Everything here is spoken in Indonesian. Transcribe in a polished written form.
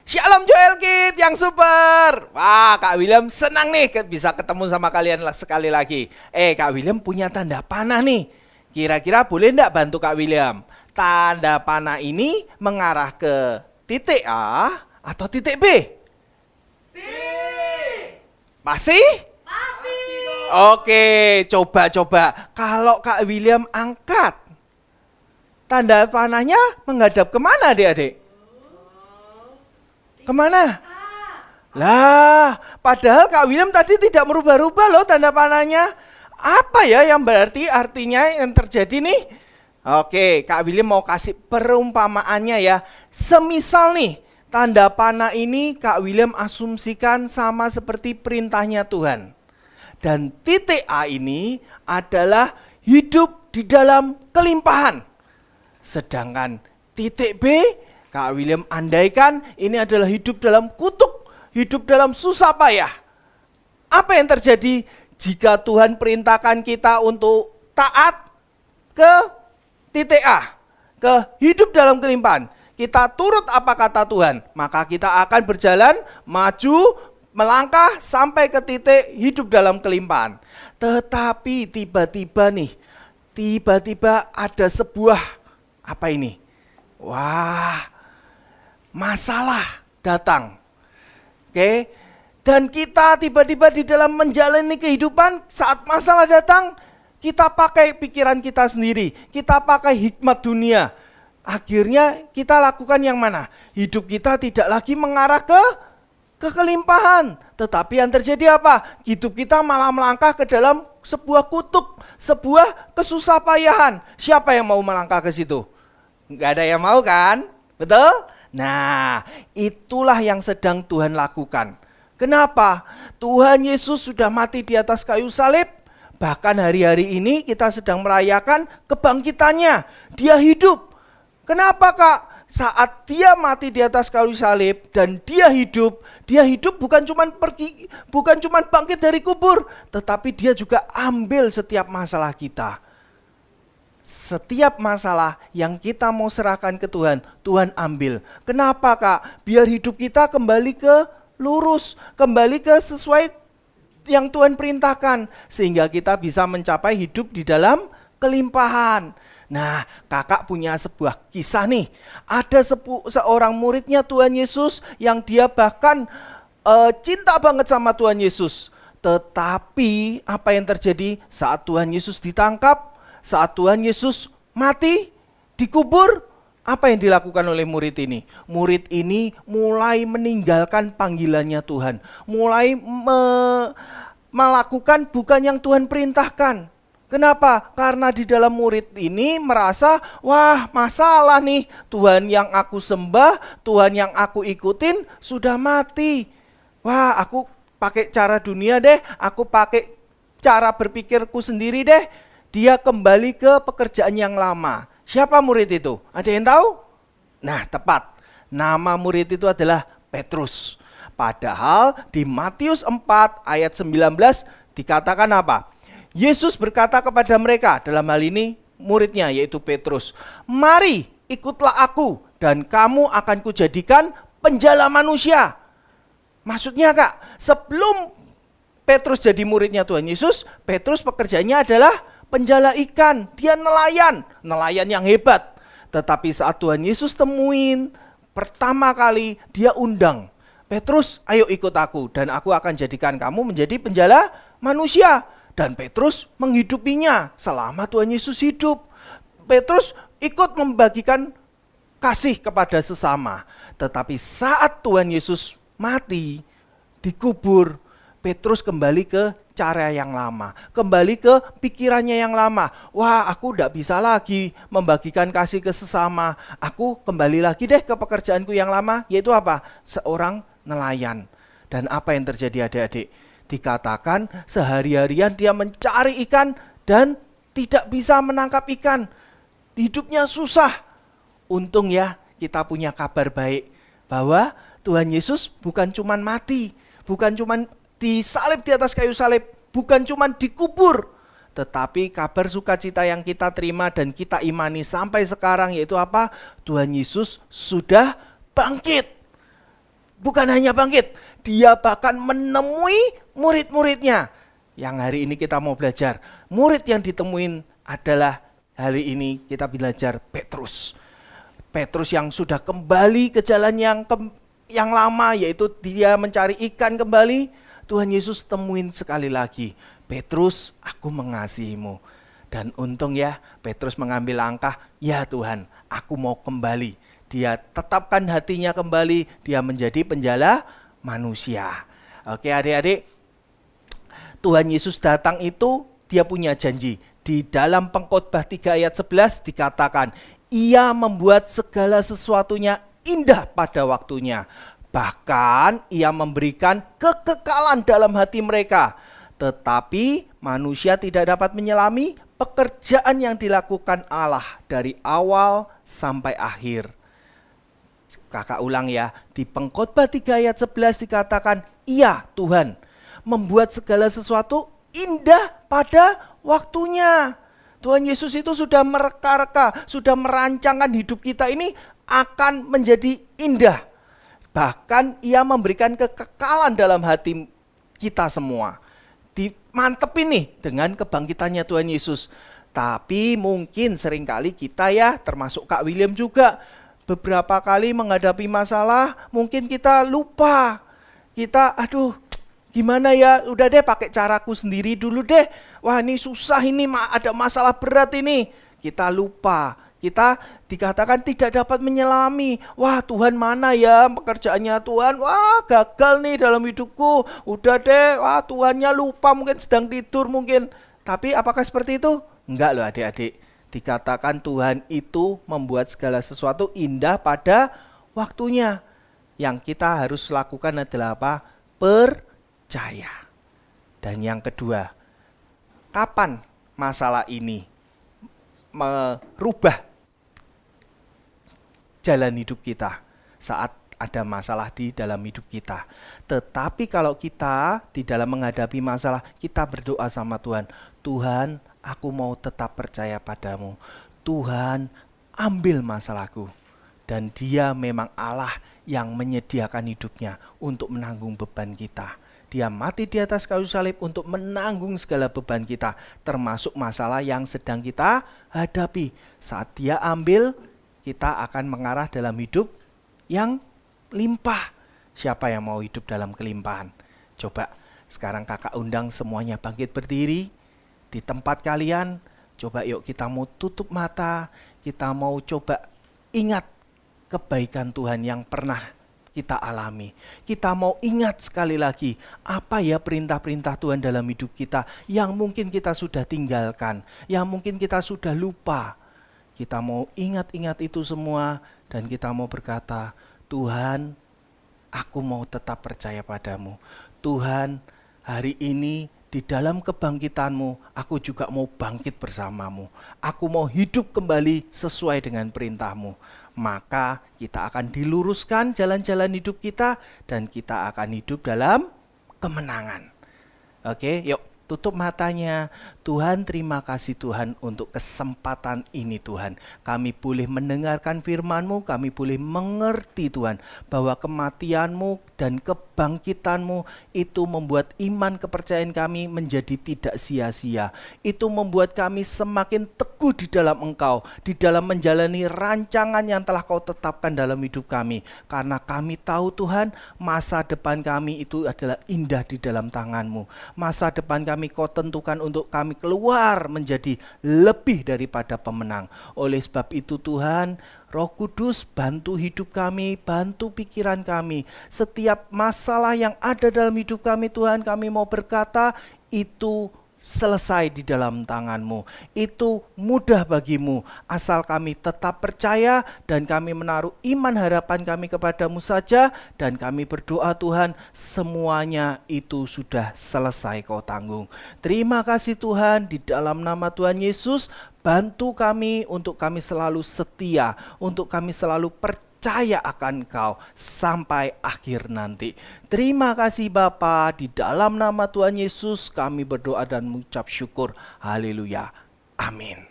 Shalom Joel Kid yang super. Wah, Kak William senang nih bisa ketemu sama kalian sekali lagi. Kak William punya tanda panah nih. Kira-kira boleh enggak bantu Kak William? Tanda panah ini mengarah ke titik A atau titik B? B. Pasti? Pasti. Oke, coba. Kalau Kak William angkat, tanda panahnya menghadap kemana adik-adik? Kemana? Lah, padahal Kak William tadi tidak merubah-rubah loh tanda panahnya. Apa ya yang berarti artinya yang terjadi nih? Oke, Kak William mau kasih perumpamaannya ya. Semisal nih, tanda panah ini Kak William asumsikan sama seperti perintahnya Tuhan. Dan titik A ini adalah hidup di dalam kelimpahan. Sedangkan titik B, Kak William andaikan ini adalah hidup dalam kutuk, hidup dalam susah payah. Apa yang terjadi jika Tuhan perintahkan kita untuk taat ke titik A, ke hidup dalam kelimpahan? Kita turut apa kata Tuhan, maka kita akan berjalan maju, melangkah sampai ke titik hidup dalam kelimpahan. Tetapi tiba-tiba ada sebuah, apa ini? Wah, masalah datang. Oke. Dan kita tiba-tiba di dalam menjalani kehidupan, saat masalah datang, kita pakai pikiran kita sendiri, kita pakai hikmat dunia. Akhirnya kita lakukan yang mana? Hidup kita tidak lagi mengarah ke kelimpahan, tetapi yang terjadi apa? Hidup kita malah melangkah ke dalam sebuah kutuk, sebuah kesusahpayahan. Siapa yang mau melangkah ke situ? Nggak ada yang mau kan? Betul? Nah, itulah yang sedang Tuhan lakukan. Kenapa? Tuhan Yesus sudah mati di atas kayu salib. Bahkan hari-hari ini kita sedang merayakan kebangkitannya. Dia hidup. Kenapa Kak? Saat dia mati di atas kayu salib dan dia hidup bukan cuma bangkit dari kubur, tetapi dia juga ambil setiap masalah kita. Setiap masalah yang kita mau serahkan ke Tuhan, Tuhan ambil. Kenapa Kak? Biar hidup kita kembali ke lurus, kembali ke sesuai yang Tuhan perintahkan, sehingga kita bisa mencapai hidup di dalam kelimpahan. Nah, kakak punya sebuah kisah nih. Ada seorang muridnya Tuhan Yesus yang dia bahkan cinta banget sama Tuhan Yesus. Tetapi apa yang terjadi saat Tuhan Yesus ditangkap? Saat Tuhan Yesus mati, dikubur, apa yang dilakukan oleh murid ini? Murid ini mulai meninggalkan panggilannya Tuhan. Mulai melakukan bukan yang Tuhan perintahkan. Kenapa? Karena di dalam murid ini merasa, wah masalah nih, Tuhan yang aku sembah, Tuhan yang aku ikutin sudah mati. Wah, aku pakai cara dunia deh, aku pakai cara berpikirku sendiri deh. Dia kembali ke pekerjaan yang lama. Siapa murid itu? Ada yang tahu? Nah, tepat. Nama murid itu adalah Petrus. Padahal di Matius 4 ayat 19 dikatakan apa? Yesus berkata kepada mereka, dalam hal ini muridnya yaitu Petrus, "Mari ikutlah aku dan kamu akan kujadikan penjala manusia." Maksudnya Kak, sebelum Petrus jadi muridnya Tuhan Yesus, Petrus pekerjaannya adalah penjala ikan, dia nelayan yang hebat. Tetapi saat Tuhan Yesus temuin, pertama kali dia undang, "Petrus, ayo ikut aku dan aku akan jadikan kamu menjadi penjala manusia." Dan Petrus menghidupinya selama Tuhan Yesus hidup. Petrus ikut membagikan kasih kepada sesama. Tetapi saat Tuhan Yesus mati, dikubur, Petrus kembali ke cara yang lama, kembali ke pikirannya yang lama. Wah, aku tidak bisa lagi membagikan kasih ke sesama. Aku kembali lagi deh ke pekerjaanku yang lama, yaitu apa? Seorang nelayan. Dan apa yang terjadi adik-adik? Dikatakan sehari-harian dia mencari ikan dan tidak bisa menangkap ikan. Hidupnya susah. Untung ya kita punya kabar baik bahwa Tuhan Yesus bukan cuma mati, bukan cuma disalib di atas kayu salib, bukan cuma dikubur, tetapi kabar sukacita yang kita terima dan kita imani sampai sekarang yaitu apa? Tuhan Yesus sudah bangkit. bukan hanya bangkit, dia bahkan menemui murid-muridnya. Yang hari ini kita mau belajar, murid yang ditemuin adalah hari ini kita belajar Petrus. Petrus yang sudah kembali ke jalan yang lama, yaitu dia mencari ikan kembali. Tuhan Yesus temuin sekali lagi, Petrus, aku mengasihimu. Dan untung ya, Petrus mengambil langkah, ya Tuhan, aku mau kembali. Dia tetapkan hatinya kembali, dia menjadi penjala manusia. Oke adik-adik, Tuhan Yesus datang itu dia punya janji. Di dalam Pengkhotbah 3 ayat 11 dikatakan, ia membuat segala sesuatunya indah pada waktunya. Bahkan ia memberikan kekekalan dalam hati mereka. Tetapi manusia tidak dapat menyelami pekerjaan yang dilakukan Allah dari awal sampai akhir. Kakak ulang ya, di Pengkhotbah 3 ayat 11 dikatakan, iya Tuhan membuat segala sesuatu indah pada waktunya. Tuhan Yesus itu sudah mereka-reka, sudah merancangkan hidup kita ini akan menjadi indah. Bahkan ia memberikan kekekalan dalam hati kita semua. Dimantepin nih dengan kebangkitannya Tuhan Yesus. Tapi mungkin seringkali kita ya, termasuk Kak William juga, beberapa kali menghadapi masalah, mungkin kita lupa. Kita, gimana ya, udah deh pakai caraku sendiri dulu deh. Wah ini susah ini, ada masalah berat ini. Kita lupa, kita dikatakan tidak dapat menyelami. Wah Tuhan mana ya pekerjaannya Tuhan, wah gagal nih dalam hidupku. Udah deh, wah Tuhannya lupa, mungkin sedang tidur mungkin. Tapi apakah seperti itu? Enggak loh adik-adik. Dikatakan Tuhan itu membuat segala sesuatu indah pada waktunya. Yang kita harus lakukan adalah apa? Percaya. Dan yang kedua, kapan masalah ini merubah jalan hidup kita? Saat ada masalah di dalam hidup kita. Tetapi kalau kita di dalam menghadapi masalah, kita berdoa sama Tuhan, Tuhan, aku mau tetap percaya padamu. Tuhan, ambil masalahku. Dan dia memang Allah yang menyediakan hidupnya untuk menanggung beban kita. Dia mati di atas kayu salib untuk menanggung segala beban kita, termasuk masalah yang sedang kita hadapi. Saat dia ambil, kita akan mengarah dalam hidup yang limpah. Siapa yang mau hidup dalam kelimpahan? Coba sekarang kakak undang semuanya bangkit berdiri di tempat kalian. Coba yuk kita mau tutup mata, kita mau coba ingat kebaikan Tuhan yang pernah kita alami. Kita mau ingat sekali lagi, apa ya perintah-perintah Tuhan dalam hidup kita yang mungkin kita sudah tinggalkan, yang mungkin kita sudah lupa. Kita mau ingat-ingat itu semua dan kita mau berkata, Tuhan, aku mau tetap percaya padamu. Tuhan, hari ini di dalam kebangkitanmu, aku juga mau bangkit bersamamu. Aku mau hidup kembali sesuai dengan perintahmu. Maka kita akan diluruskan jalan-jalan hidup kita dan kita akan hidup dalam kemenangan. Oke, yuk tutup matanya. Tuhan, terima kasih Tuhan untuk kesempatan ini Tuhan. Kami boleh mendengarkan firman-Mu, kami boleh mengerti Tuhan bahwa kematian-Mu dan kebangkitan-Mu itu membuat iman kepercayaan kami menjadi tidak sia-sia. Itu membuat kami semakin teguh di dalam Engkau, di dalam menjalani rancangan yang telah Kau tetapkan dalam hidup kami. Karena kami tahu Tuhan, masa depan kami itu adalah indah di dalam tangan-Mu. Masa depan kami Kau tentukan untuk kami keluar menjadi lebih daripada pemenang. Oleh sebab itu Tuhan, Roh Kudus bantu hidup kami, bantu pikiran kami. Setiap masalah yang ada dalam hidup kami Tuhan, kami mau berkata itu selesai di dalam tangan-Mu. Itu mudah bagimu, asal kami tetap percaya dan kami menaruh iman harapan kami kepadamu saja. Dan kami berdoa Tuhan, semuanya itu sudah selesai Kau tanggung. Terima kasih Tuhan, di dalam nama Tuhan Yesus, bantu kami untuk kami selalu setia, untuk kami selalu percaya akan Kau sampai akhir nanti. Terima kasih Bapa, di dalam nama Tuhan Yesus kami berdoa dan mengucap syukur. Haleluya. Amin.